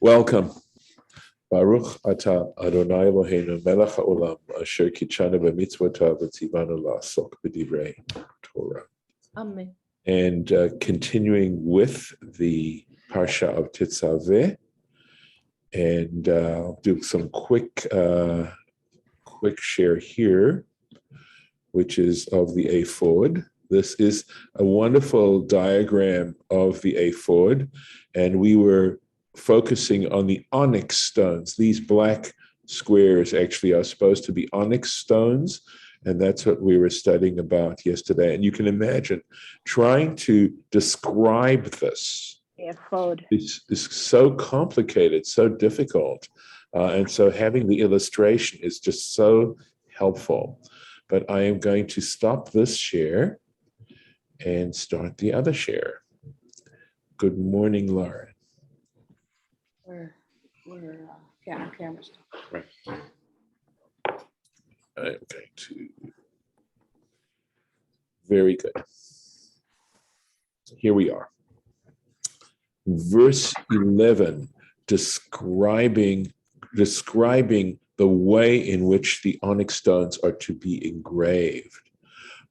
Welcome. Baruch atah Adonai Eloheinu melech haolam asher kitshanu b'mitzvotav v'tzivanu la'asok b'divrei Torah. Amen. And continuing with the Parsha of Tetzaveh, and I'll do some quick share here, which is of the ephod. This is a wonderful diagram of the ephod, and we were focusing on the onyx stones. These black squares actually are supposed to be onyx stones, and that's what we were studying about yesterday. And you can imagine trying to describe this is so complicated, so difficult. And so having the illustration is just so helpful. But I am going to stop this share and start the other share. Good morning, Lauren. We're on camera still. Right. I'm going to. Very good. Here we are. Verse 11, describing the way in which the onyx stones are to be engraved.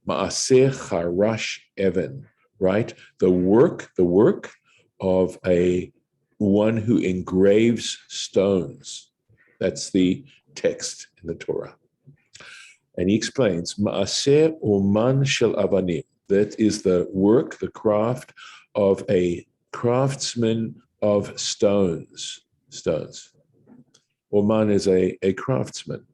Ma'aseh charash even, right? The work of a one who engraves stones. That's the text in the Torah. And he explains, Ma'aseh uman shel avanim. That is the work, the craft of a craftsman of stones. Uman is a craftsman.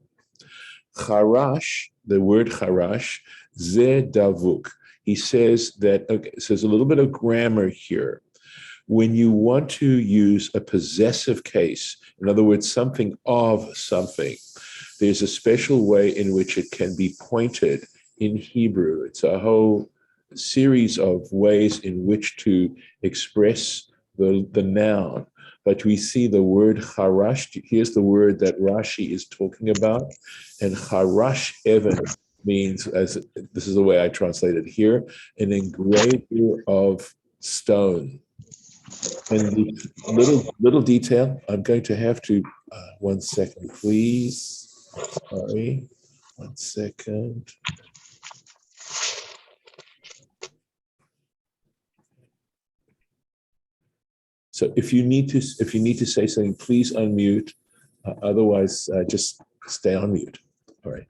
Charash, the word charash, ze davuk. He says that, okay, so there's a little bit of grammar here. When you want to use a possessive case, in other words, something of something, there's a special way in which it can be pointed in Hebrew. It's a whole series of ways in which to express the noun. But we see the word charash. Here's the word that Rashi is talking about. And charash even means, as this is the way I translate it here, an engraver of stone. And the little detail, I'm going to have to, 1 second, please. Sorry, 1 second. So if you need to say something, please unmute. Otherwise, just stay on mute. All right.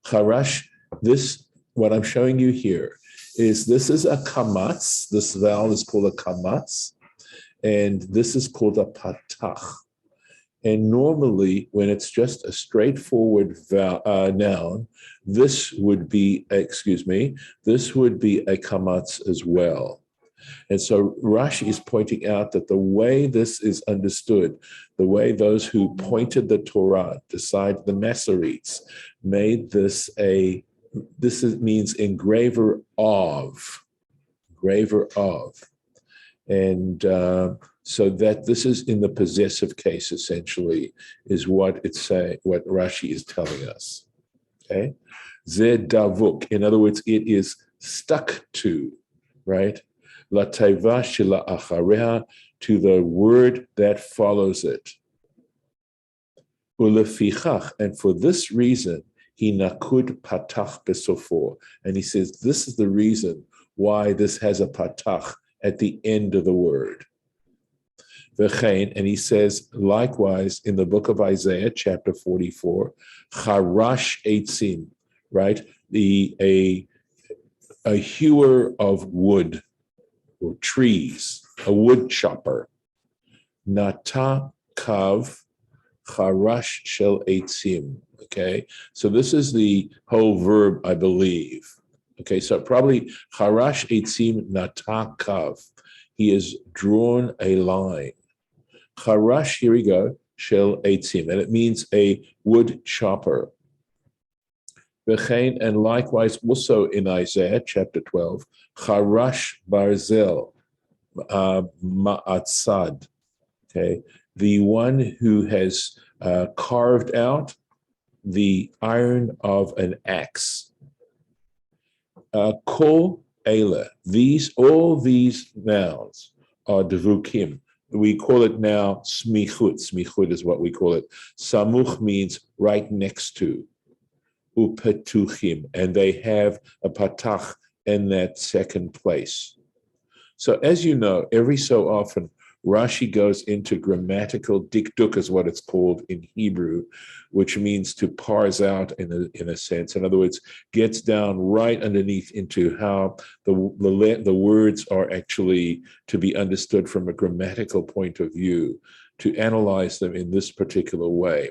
Charash, what I'm showing you here this is a kamatz. This vowel is called a kamatz. And this is called a patach. And normally, when it's just a straightforward noun, this would be a kamatz as well. And so Rashi is pointing out that the way this is understood, the way those who pointed the Torah, decided the Masoretes, made this means engraver of. And so that this is in the possessive case, essentially, is what Rashi is telling us. Okay? Zed davuk. In other words, it is stuck to, right? La taiva shela achareha, to the word that follows it. Ulefichach, and for this reason, he nakud patach besofo. And he says, this is the reason why this has a patach at the end of the word. And he says, likewise, in the book of Isaiah, chapter 44, charash eitzim, right? A hewer of wood or trees, a wood chopper. Nata kav charash shel eitzim. Okay, so this is the whole verb, I believe. Okay, so probably charash eitzim nata kav. He has drawn a line. Charash, here we go, shel eitzim, and it means a wood chopper. And likewise, also in Isaiah chapter 12, charash barzel ma'atzad. Okay, the one who has carved out the iron of an axe. Kol Eila, all these nouns are devukim. we call it now smichut. Smichut is what we call it. Samuch means right next to. Upetuchim, and they have a patach in that second place. So as you know, every so often, Rashi goes into grammatical dikduk, is what it's called in Hebrew, which means to parse out in a sense. In other words, gets down right underneath into how the words are actually to be understood from a grammatical point of view, to analyze them in this particular way.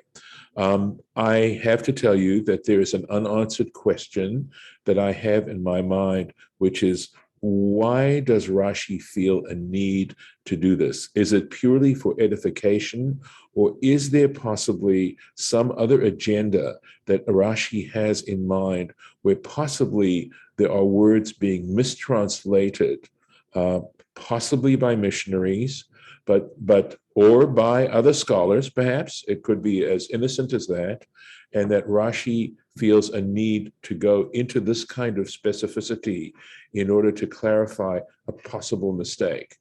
I have to tell you that there is an unanswered question that I have in my mind, which is, why does Rashi feel a need to do this? Is it purely for edification, or is there possibly some other agenda that Rashi has in mind, where possibly there are words being mistranslated, possibly by missionaries, or by other scholars, perhaps? It could be as innocent as that, and that Rashi feels a need to go into this kind of specificity in order to clarify a possible mistake.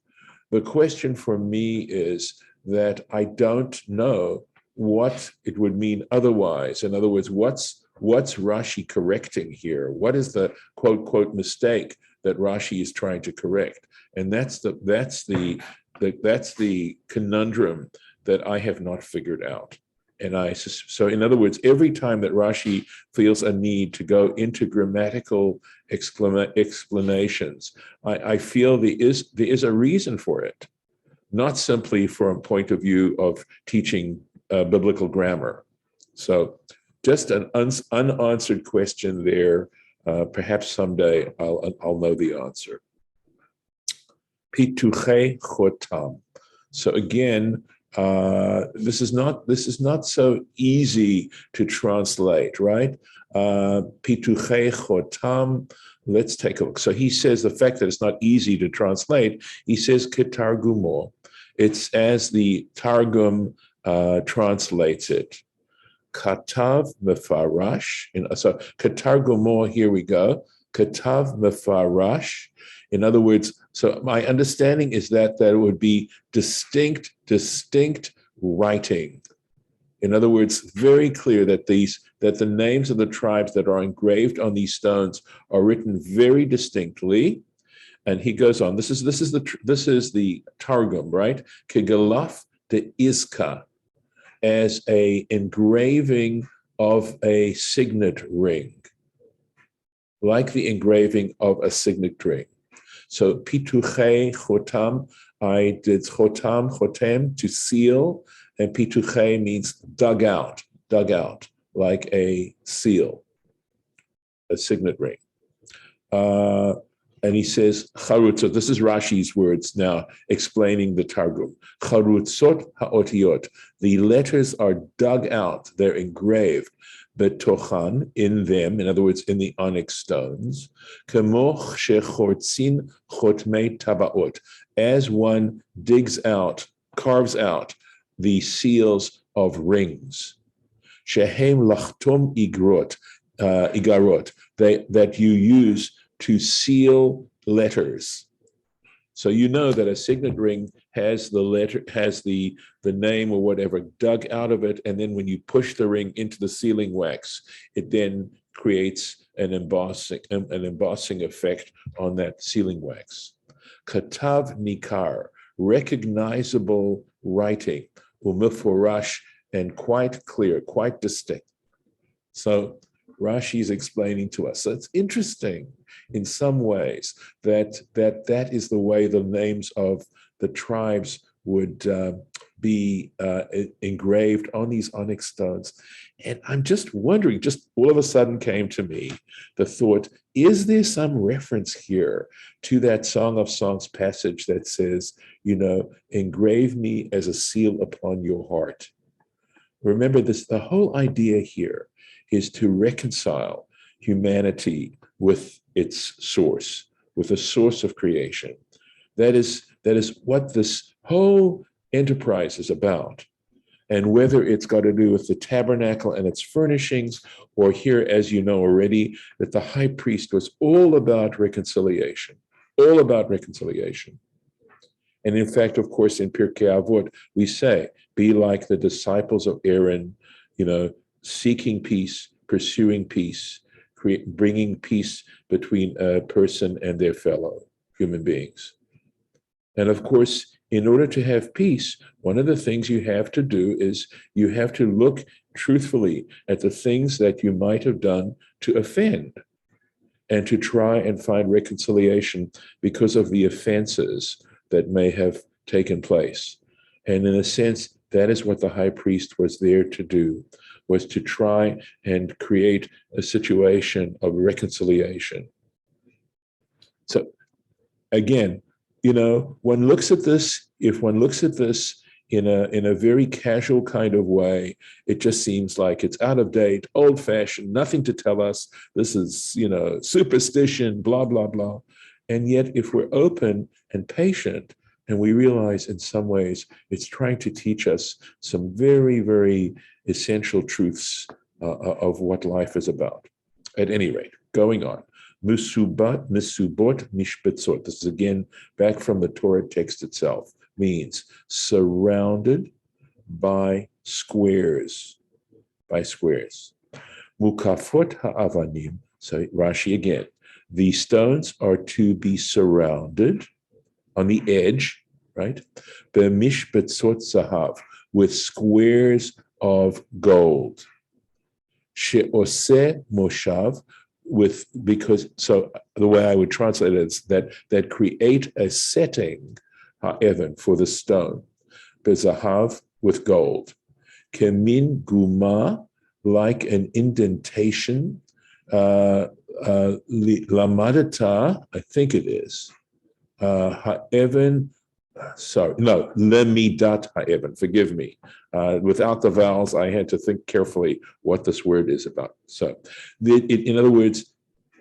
The question for me is that I don't know what it would mean otherwise. In other words, what's Rashi correcting here? What is the quote mistake that Rashi is trying to correct? And that's the conundrum that I have not figured out. And so in other words, every time that Rashi feels a need to go into grammatical explanations, I feel there is a reason for it, not simply from a point of view of teaching biblical grammar. So just an unanswered question there. Perhaps someday I'll know the answer. Pituche chotam. So again, this is not so easy to translate, right? Pituche chotam. Let's take a look. So he says the fact that it's not easy to translate, he says ketargumo. It's as the Targum translates it. Katav mefarash. So ketargumo, here we go. Katav mefarash. In other words, so my understanding is that it would be distinct writing. In other words, very clear that the names of the tribes that are engraved on these stones are written very distinctly. And he goes on. This is the Targum, right? Kegalaf de Iska, as a engraving of a signet ring, like the engraving of a signet ring. So pituche chotam, I did chotem, to seal, and pituche means dug out, like a seal, a signet ring. And he says, charut, so this is Rashi's words now, explaining the Targum. Charutzot haotiyot, the letters are dug out, they're engraved, betochan, in them, in other words, in the onyx stones, kemo shechortzin chotmei tabaot, as one carves out the seals of rings. Shehem lachtom igarot, that you use to seal letters. So you know that a signet ring has the name or whatever dug out of it, and then when you push the ring into the sealing wax, it then creates an embossing effect on that sealing wax. Katav nikar, recognizable writing, umifurash, and quite clear, quite distinct. So Rashi is explaining to us. So it's interesting in some ways that is the way the names of the tribes would be engraved on these onyx stones. And I'm just wondering, just all of a sudden came to me the thought, is there some reference here to that Song of Songs passage that says, engrave me as a seal upon your heart? Remember this, the whole idea here is to reconcile humanity with its source, with the source of creation. That is what this whole enterprise is about. And whether it's got to do with the tabernacle and its furnishings, or here, as you know already, that the high priest was all about reconciliation, And in fact, of course, in Pirkei Avot, we say, be like the disciples of Aaron, seeking peace, pursuing peace, bringing peace between a person and their fellow human beings. And of course, in order to have peace, one of the things you have to do is you have to look truthfully at the things that you might have done to offend and to try and find reconciliation because of the offenses that may have taken place. And in a sense, that is what the high priest was there to do, was to try and create a situation of reconciliation. So again, one looks at this, if one looks at this in a very casual kind of way, it just seems like it's out of date, old-fashioned, nothing to tell us. This is, superstition, blah, blah, blah. And yet, if we're open and patient, and we realize in some ways it's trying to teach us some very, very essential truths of what life is about. At any rate, going on. Musubot, mishbetzot. This is again back from the Torah text itself. Means surrounded by squares. Mukafot ha'avanim. So Rashi again. The stones are to be surrounded on the edge, right? B'mishbetzot zahav, with squares of gold. She'oseh moshav, so the way I would translate it is that create a setting, ha'evan, for the stone, bezahav, with gold, kemin guma, like an indentation, lamadata, I think it is, ha'evan, lemidat ha'evan, forgive me. Without the vowels, I had to think carefully what this word is about. So, in other words,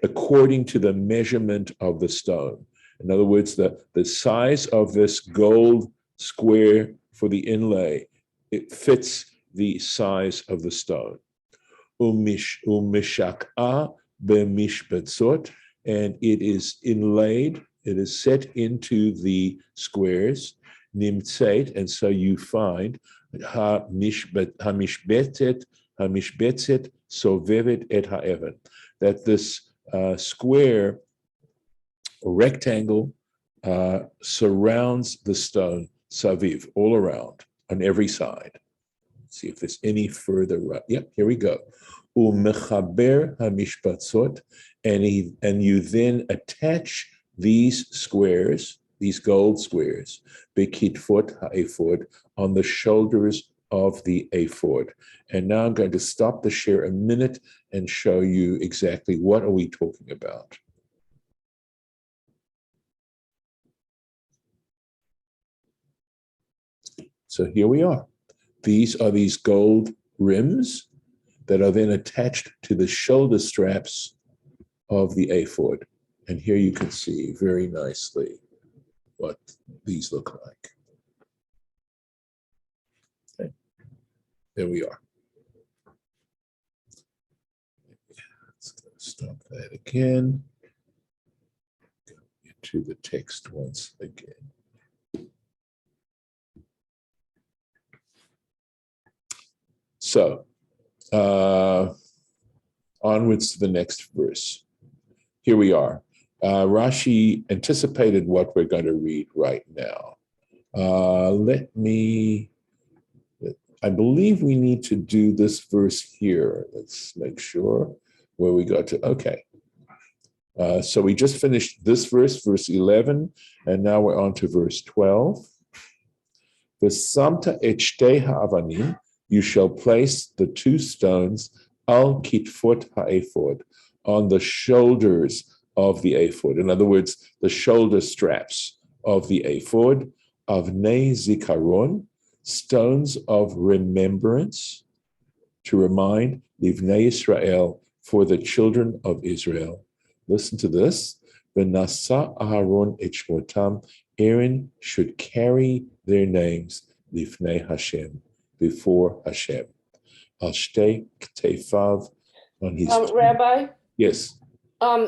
according to the measurement of the stone. In other words, the size of this gold square for the inlay, it fits the size of the stone. Umishak'a b'mishbetzot, and it is inlaid, it is set into the squares, nimtzeit, and so you find hamishbetzet sovevet et ha'evan, that this square or rectangle surrounds the stone, saviv, all around, on every side. Let's see if there's any further. Yep, here we go. U'mechaber hamishbetzot, and you then attach these squares, these gold squares, bekitfot ha'ephod, on the shoulders of the ephod. And now I'm going to stop the share a minute and show you exactly what are we talking about. So here we are. These are these gold rims that are then attached to the shoulder straps of the ephod. And here you can see very nicely what these look like. Okay. There we are. Let's stop that again. Go into the text once again. So, onwards to the next verse. Here we are. Rashi anticipated what we're going to read right now. I believe we need to do this verse here. Let's make sure where we go to. Okay. So we just finished this verse, verse 11, and now we're on to verse 12. V'samta et shtei ha'avanim, you shall place the two stones al kitfot ha'ephod, on the shoulders of the ephod. In other words, the shoulder straps of the ephod, avnei zikaron, stones of remembrance, to remind livnei Israel, for the children of Israel. Listen to this. V'nasa Aharon et shmotam, Aaron should carry their names livnei Hashem, before Hashem. Al shtei ktefav, on his Rabbi? Yes.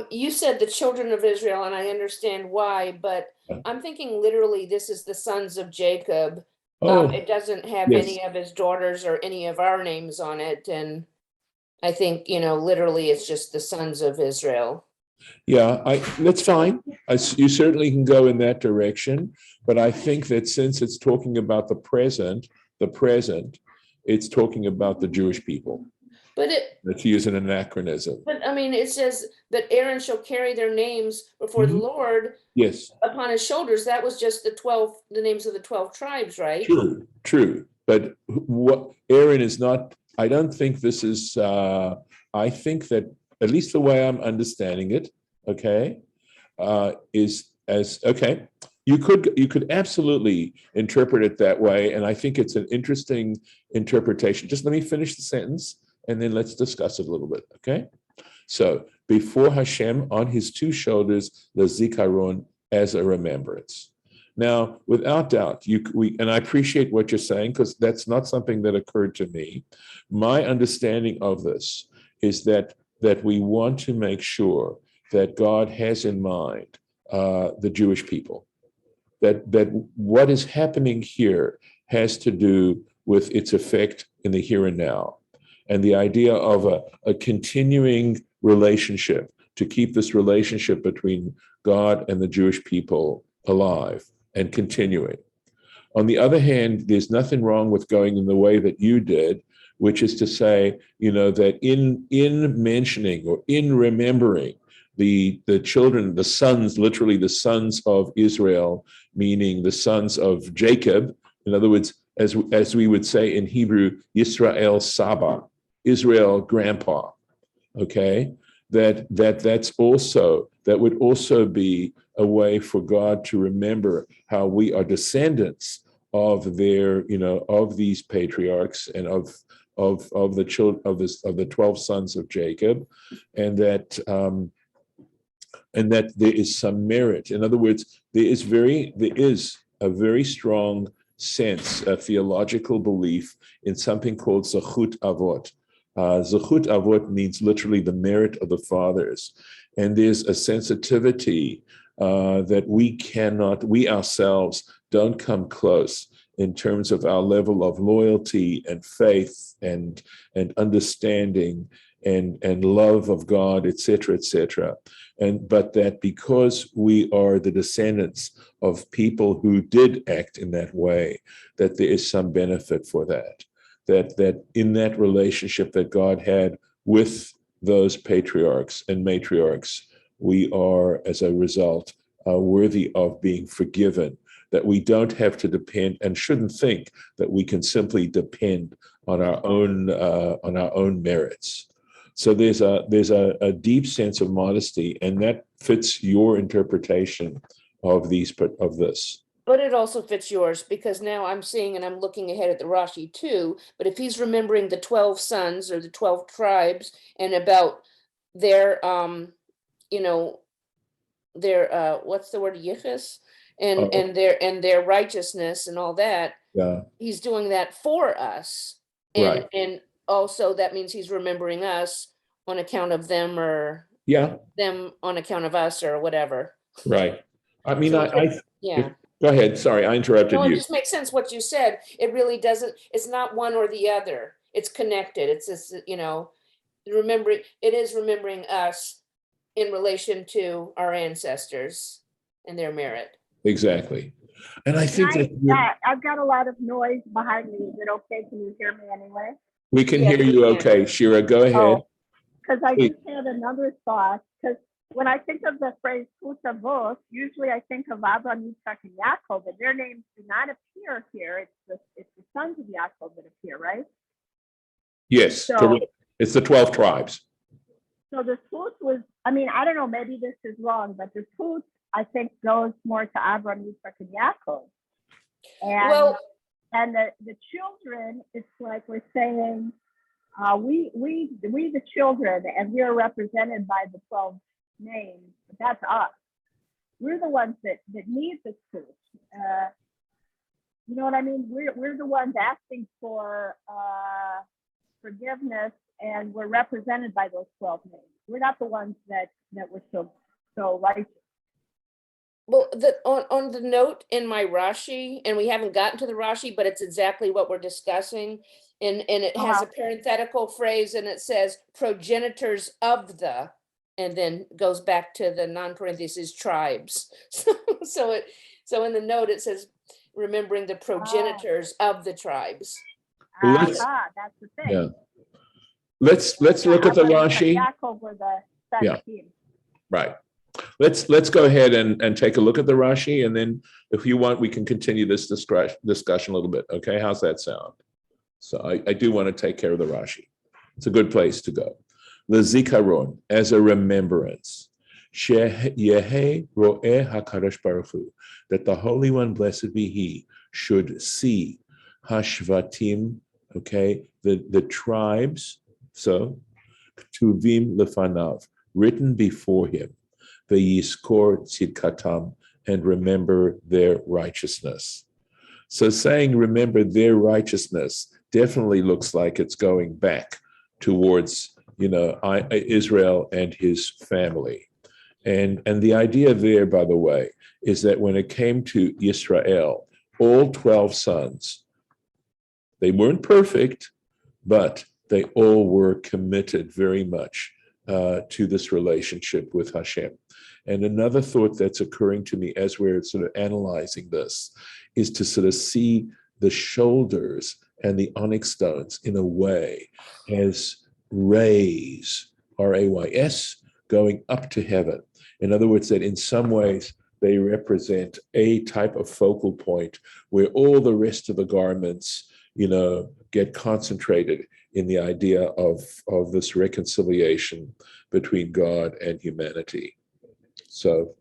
You said the children of Israel, and I understand why, but I'm thinking literally this is the sons of Jacob. Oh, It doesn't have yes. any of his daughters or any of our names on it. And I think, literally it's just the sons of Israel. Yeah, that's fine. You certainly can go in that direction, but I think that since it's talking about the present, it's talking about the Jewish people. But it, Let's use an anachronism. but I mean, it says that Aaron shall carry their names before the Mhm. Lord Yes, upon his shoulders. That was just the names of the 12 tribes, right? true. But what Aaron is not, I don't think this is, I think that at least the way I'm understanding it, okay, is as, okay, you could absolutely interpret it that way. And I think it's an interesting interpretation. Just let me finish the sentence and then let's discuss it a little bit, okay? So before Hashem on his two shoulders, the zikaron as a remembrance. Now, without doubt, and I appreciate what you're saying because that's not something that occurred to me. My understanding of this is that we want to make sure that God has in mind the Jewish people. That what is happening here has to do with its effect in the here and now, and the idea of a continuing relationship to keep this relationship between God and the Jewish people alive and continuing. On the other hand, there's nothing wrong with going in the way that you did, which is to say, that in mentioning or in remembering the children, the sons, literally the sons of Israel, meaning the sons of Jacob. In other words, as we would say in Hebrew, Yisrael Saba, Israel grandpa. Okay, that would also be a way for God to remember how we are descendants of of these patriarchs and of the children of the 12 sons of Jacob, and that there is some merit. In other words, there is a very strong sense, a theological belief in something called Zechut Avot. Zechut Avot means literally the merit of the fathers. And there's a sensitivity that we ourselves don't come close in terms of our level of loyalty and faith and understanding and love of God, etc., etc. But that because we are the descendants of people who did act in that way, that there is some benefit for that. That in that relationship that God had with those patriarchs and matriarchs, we are, as a result, worthy of being forgiven. That we don't have to depend and shouldn't think that we can simply depend on our own merits. So there's a deep sense of modesty, and that fits your interpretation of this. But it also fits yours because now I'm seeing and I'm looking ahead at the Rashi too. But if he's remembering the 12 sons or the 12 tribes and about their their what's the word, yichus, and their righteousness and all that, Yeah, he's doing that for us. right. And also that means he's remembering us on account of them, or Yeah, them on account of us, or whatever. right. I mean, So yeah. go ahead. Sorry, I interrupted No, it you. just makes sense what you said. It really doesn't, it's not one or the other. It's connected. It's just, remembering, it is remembering us in relation to our ancestors and their merit. Exactly. And I think that I've got a lot of noise behind me. Is it okay? Can you hear me anyway? we can Yes, hear we you can. okay. Shira, go ahead. Because I Please. just had another thought. Because when I think of the phrase Kutavos, usually I think of Abraham, Yitzchak, and Yaakov, but their names do not appear here. It's the sons of Yaakov that appear, right? Yes, So, correct. It's the 12 tribes. So the Tut was, I mean, I don't know, maybe this is wrong, but the Tut, I think, goes more to Abraham, Yitzchak, and Yaakov. And the children, it's like we're saying, we the children, and we are represented by the 12 names. That's us. We're the ones that need the truth. You know what I mean? We're the ones asking for forgiveness, and we're represented by those 12 names. We're not the ones that were so righteous. Well, on the note in my Rashi, and we haven't gotten to the Rashi, but it's exactly what we're discussing. And it has a parenthetical phrase and it says progenitors of the, and then goes back to the non-parentheses tribes. So in the note, it says remembering the progenitors of the tribes. Well, let's- That's the thing. Yeah. Let's look at the Rashi. Yaakov were the 17. Right. Let's go ahead and take a look at the Rashi, and then if you want, we can continue this discussion a little bit. Okay, how's that sound? So I do want to take care of the Rashi. It's a good place to go. Lezikaron, as a remembrance. Sheyehe ro'eh HaKadosh Baruch Hu, that the Holy One, blessed be He, should see Hashvatim, okay, the tribes, so Ktuvim lefanav, written before Him, Veyiskor tzidkatam, and remember their righteousness. So saying remember their righteousness definitely looks like it's going back towards, Israel and his family. And the idea there, by the way, is that when it came to Israel, all 12 sons, they weren't perfect, but they all were committed very much to this relationship with Hashem. And another thought that's occurring to me as we're sort of analyzing this is to sort of see the shoulders and the onyx stones in a way as rays, R-A-Y-S, going up to heaven. In other words, that in some ways they represent a type of focal point where all the rest of the garments, get concentrated in the idea of this reconciliation between God and humanity. So,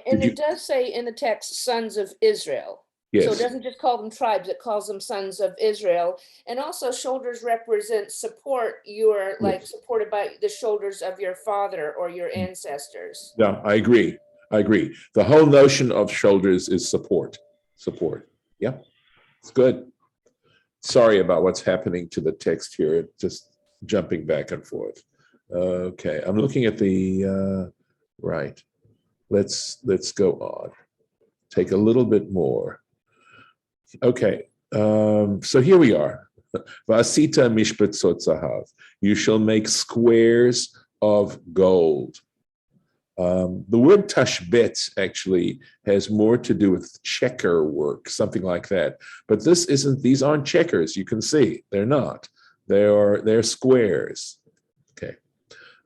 and it does say in the text, sons of Israel. yes. So it doesn't just call them tribes, it calls them sons of Israel. And also shoulders represent support. You are like supported by the shoulders of your father or your ancestors. Yeah, I agree. The whole notion of shoulders is support. Yeah, it's good. Sorry about what's happening to the text here. It's just jumping back and forth. Okay, I'm looking at the, right. Let's go on. Take a little bit more. Okay, so here we are. Vasita mishpatzot zahav. You shall make squares of gold. The word tashbetz actually has more to do with checker work, something like that. But these aren't checkers, you can see. They're not. They're squares. Okay.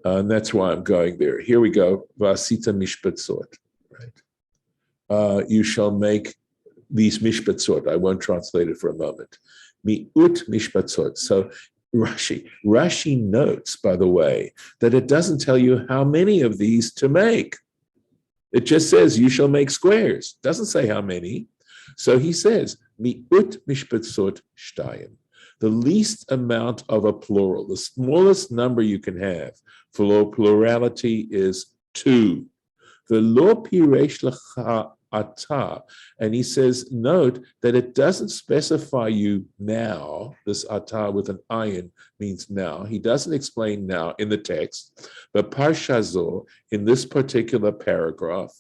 And that's why I'm going there. Here we go. Vasita mishpatzot. Right. You shall make these mishpatzot. I won't translate it for a moment. Mi'ut mishpatzot. So Rashi notes, by the way, that it doesn't tell you how many of these to make. It just says you shall make squares. Doesn't say how many. So he says, mi'ut mishpatzot shtayim. The least amount of a plural, the smallest number you can have for plurality is 2. V'lo piresh lecha ata. And he says, note that it doesn't specify you now. This ata with an ayin means now. He doesn't explain now in the text, but parshazo, in this particular paragraph,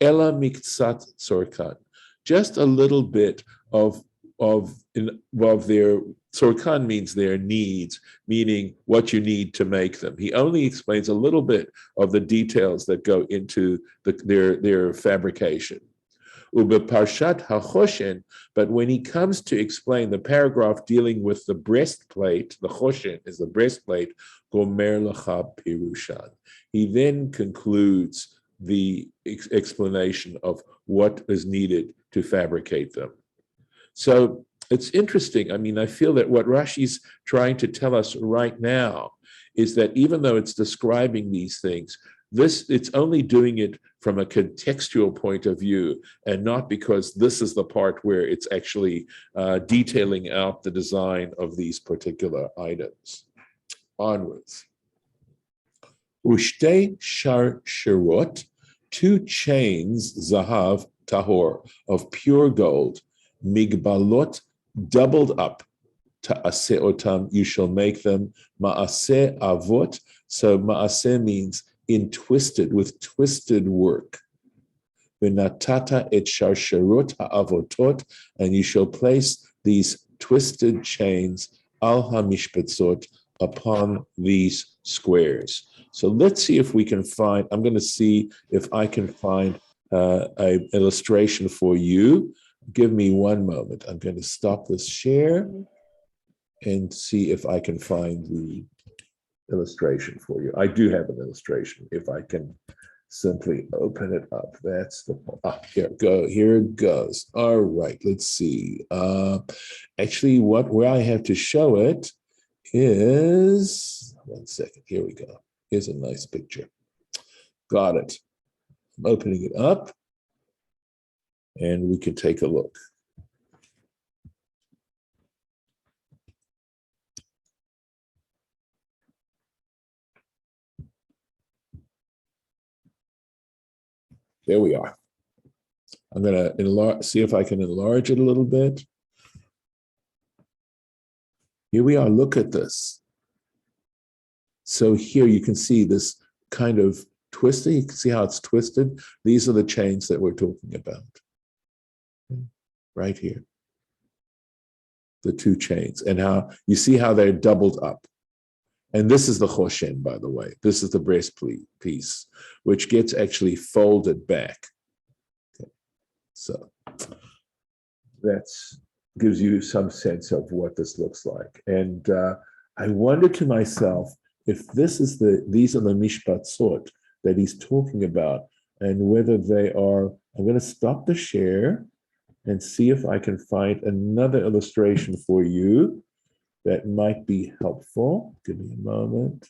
ela miktsat sorkan, just a little bit of their sorkan means their needs, meaning what you need to make them. He only explains a little bit of the details that go into their fabrication. Ubeparshat hachoshen, but when he comes to explain the paragraph dealing with the breastplate, the choshen is the breastplate, gomer lecha pirushan. He then concludes the explanation of what is needed to fabricate them. So it's interesting. I mean, I feel that what Rashi's trying to tell us right now is that even though it's describing these things, it's only doing it from a contextual point of view and not because this is the part where it's actually detailing out the design of these particular items. Onwards. Ushte shar shirot, 2 chains, zahav tahor, of pure gold, migbalot, doubled up, ta'aseh otam, you shall make them, ma'aseh avot, so ma'aseh means with twisted work. V'natata et sharsharot ha'avotot, and you shall place these twisted chains al hamishpatzot, upon these squares. So let's see if we can find, I'm going to see if I can find an illustration for you. Give me one moment. I'm going to stop this share and see if I can find the illustration for you. I do have an illustration if I can simply open it up. That's the point. Here it goes. All right, let's see. Actually, where I have to show it is, one second, here we go. Here's a nice picture. Got it. I'm opening it up and we can take a look. There we are. I'm going to see if I can enlarge it a little bit. Here we are. Look at this. So here you can see this kind of twisting. You can see how it's twisted. These are the chains that we're talking about. Right here. The two chains. And how you see how they're doubled up. And this is the choshen, by the way. This is the breastplate piece, which gets actually folded back. Okay. So that gives you some sense of what this looks like. And I wonder to myself if these are the mishpatzot that he's talking about, and whether they are. I'm going to stop the share and see if I can find another illustration for you that might be helpful. Give me a moment.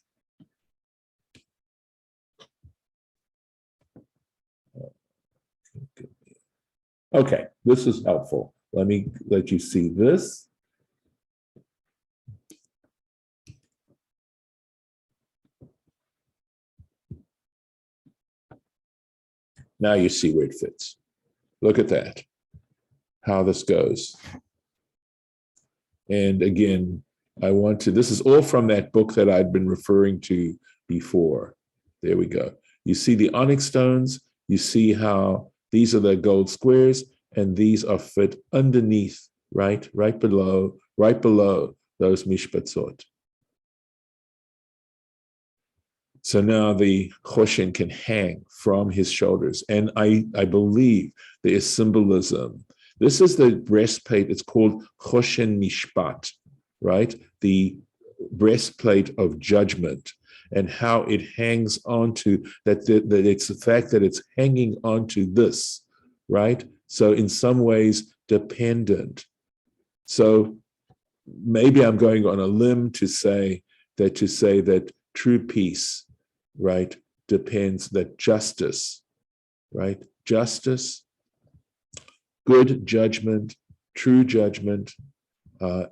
Okay, this is helpful. Let me let you see this. Now you see where it fits. Look at that, how this goes. And again, this is all from that book that I'd been referring to before. There we go. You see the onyx stones, you see how these are the gold squares, and these are fit underneath, right below those mishpatzot. So now the choshen can hang from his shoulders. And I believe there is symbolism. This is the breastplate. It's called choshen mishpat, right? The breastplate of judgment, and how it hangs onto that it's the fact that it's hanging onto this, right? So in some ways dependent. So maybe I'm going on a limb to say that true peace, right, depends, that justice, right? Justice, good judgment, true judgment,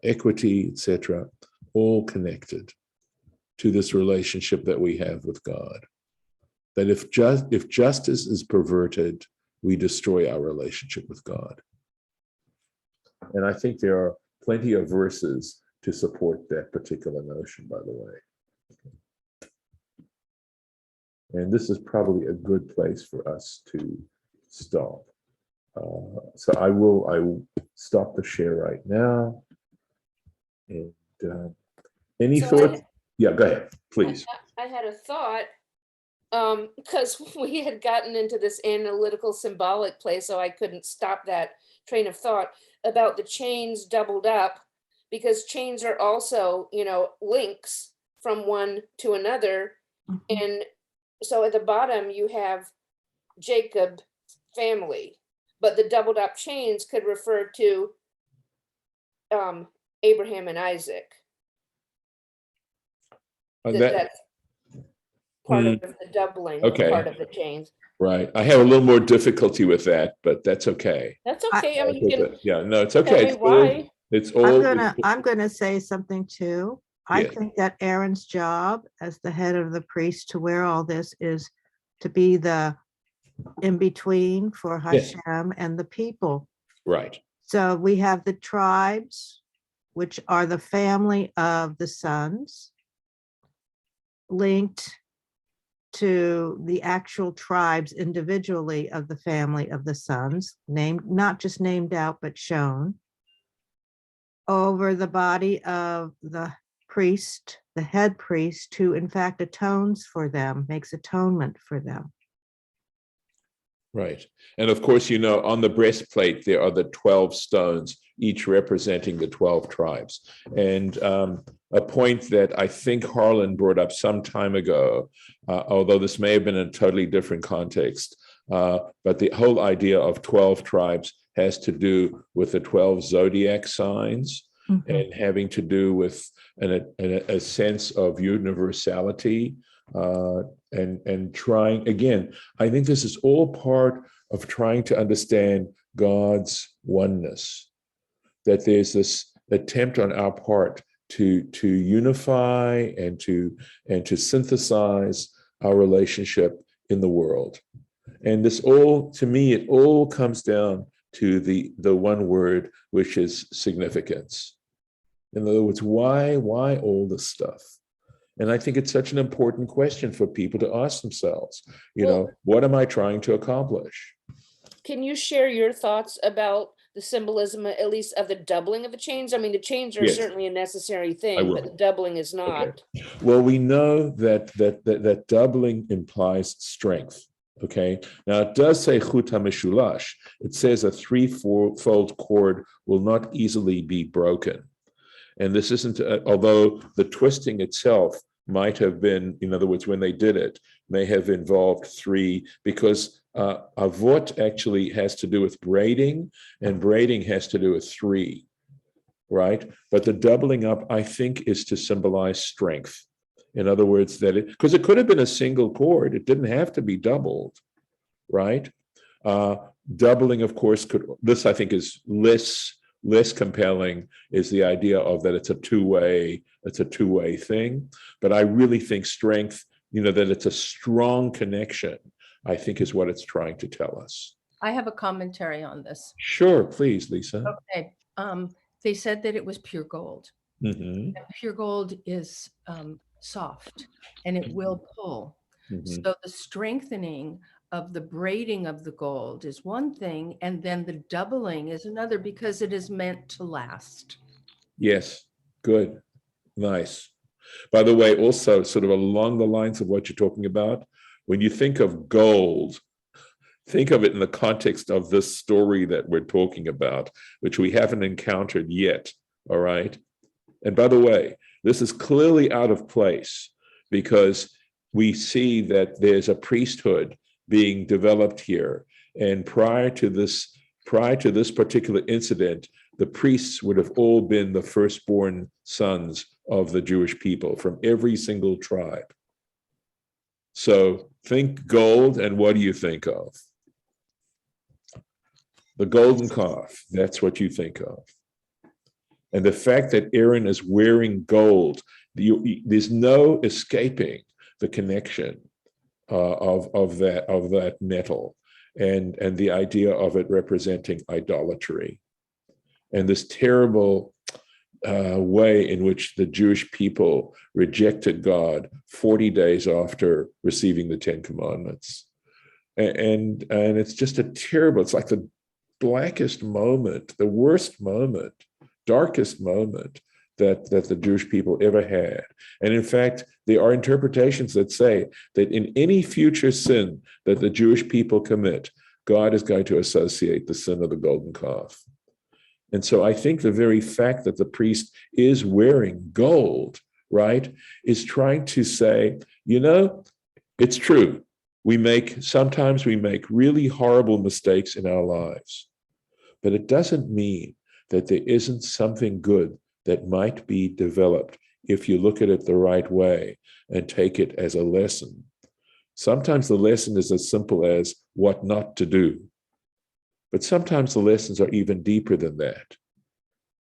equity, etc., all connected to this relationship that we have with God. That if justice is perverted, we destroy our relationship with God. And I think there are plenty of verses to support that particular notion, by the way. And this is probably a good place for us to stop. So I will stop the share right now. And any thoughts? Yeah, go ahead, please. I had a thought, because we had gotten into this analytical symbolic place, so I couldn't stop that train of thought about the chains doubled up, because chains are also, links from one to another. Mm-hmm. And so at the bottom you have Jacob family, but the doubled up chains could refer to Abraham and Isaac. That's part of the doubling, okay. Part of the chains. Right. I have a little more difficulty with that, but that's okay. That's okay. I mean, it's okay. It's all. I'm gonna say something too. I think that Aaron's job as the head of the priest to wear all this is to be the in-between for Hashem and the people. Right. So we have the tribes, which are the family of the sons, linked to the actual tribes individually of the family of the sons, named, not just named out, but shown, over the body of the priest, the head priest, who in fact atones for them, makes atonement for them. Right. And of course, on the breastplate, there are the 12 stones, each representing the 12 tribes. And a point that I think Harlan brought up some time ago, although this may have been in a totally different context, but the whole idea of 12 tribes has to do with the 12 zodiac signs and having to do with a sense of universality. And trying, again, I think this is all part of trying to understand God's oneness, that there's this attempt on our part to unify and to synthesize our relationship in the world. And this all, to me, it all comes down to the one word, which is significance. In other words, why all this stuff? And I think it's such an important question for people to ask themselves, what am I trying to accomplish? Can you share your thoughts about the symbolism, at least of the doubling of the chains? I mean, the chains are certainly a necessary thing, but the doubling is not. Okay. Well, we know that doubling implies strength. Okay. Now it does say chut hamishulash. It says a threefold cord will not easily be broken. And this isn't, although the twisting itself might have been, in other words, when they did it, may have involved three, because avot actually has to do with braiding, and braiding has to do with three, right? But the doubling up, I think, is to symbolize strength. In other words, because it could have been a single cord, it didn't have to be doubled, right? Doubling, of course, this I think is less compelling, is the idea of that it's a two-way thing. But I really think strength, that it's a strong connection, I think is what it's trying to tell us. I have a commentary on this. Sure, please, Lisa. Okay. They said that it was pure gold. Mm-hmm. And pure gold is soft and it will pull. Mm-hmm. So the strengthening of the braiding of the gold is one thing, and then the doubling is another, because it is meant to last. Yes, good, nice. By the way, also sort of along the lines of what you're talking about, when you think of gold, think of it in the context of this story that we're talking about, which we haven't encountered yet, all right? And by the way, this is clearly out of place, because we see that there's a priesthood being developed here. And prior to this particular incident, the priests would have all been the firstborn sons of the Jewish people from every single tribe. So think gold, and what do you think of? The golden calf, that's what you think of. And the fact that Aaron is wearing gold, there's no escaping the connection of that metal, and the idea of it representing idolatry, and this terrible way in which the Jewish people rejected God 40 days after receiving the Ten Commandments, and it's just a terrible. It's like the blackest moment, the worst moment, darkest moment that the Jewish people ever had. And in fact, there are interpretations that say that in any future sin that the Jewish people commit, God is going to associate the sin of the golden calf. And so I think the very fact that the priest is wearing gold, right, is trying to say, it's true. Sometimes we make really horrible mistakes in our lives, but it doesn't mean that there isn't something good that might be developed if you look at it the right way and take it as a lesson. Sometimes the lesson is as simple as what not to do, but sometimes the lessons are even deeper than that.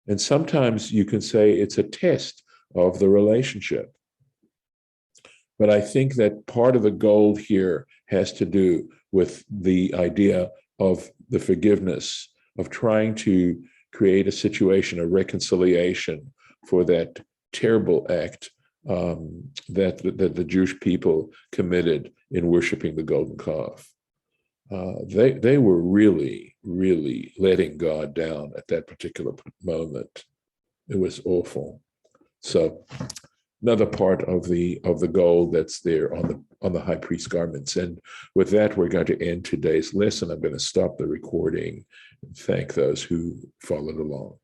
And sometimes you can say it's a test of the relationship. But I think that part of the gold here has to do with the idea of the forgiveness, of trying to create a situation of reconciliation for that terrible act that the Jewish people committed in worshiping the golden calf. They were really, really letting God down at that particular moment. It was awful. So another part of the gold that's there on the high priest garments. And with that, we're going to end today's lesson. I'm going to stop the recording and thank those who followed along.